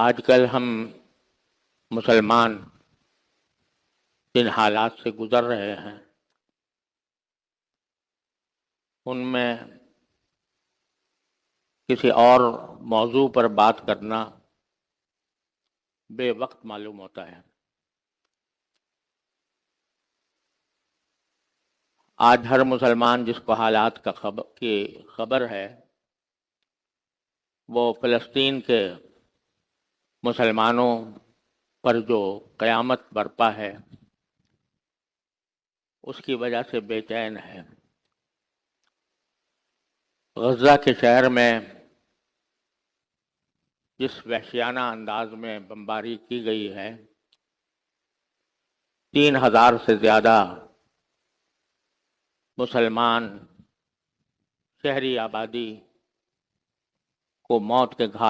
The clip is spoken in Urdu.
آج کل ہم مسلمان جن حالات سے گزر رہے ہیں ان میں کسی اور موضوع پر بات کرنا بے وقت معلوم ہوتا ہے۔ آج ہر مسلمان جس کو حالات کی خبر ہے وہ فلسطین کے مسلمانوں پر جو قیامت برپا ہے اس کی وجہ سے بے چین ہے۔ غزہ کے شہر میں جس وحشیانہ انداز میں بمباری کی گئی ہے، 3000 سے زیادہ مسلمان شہری آبادی کو موت کے گھاٹ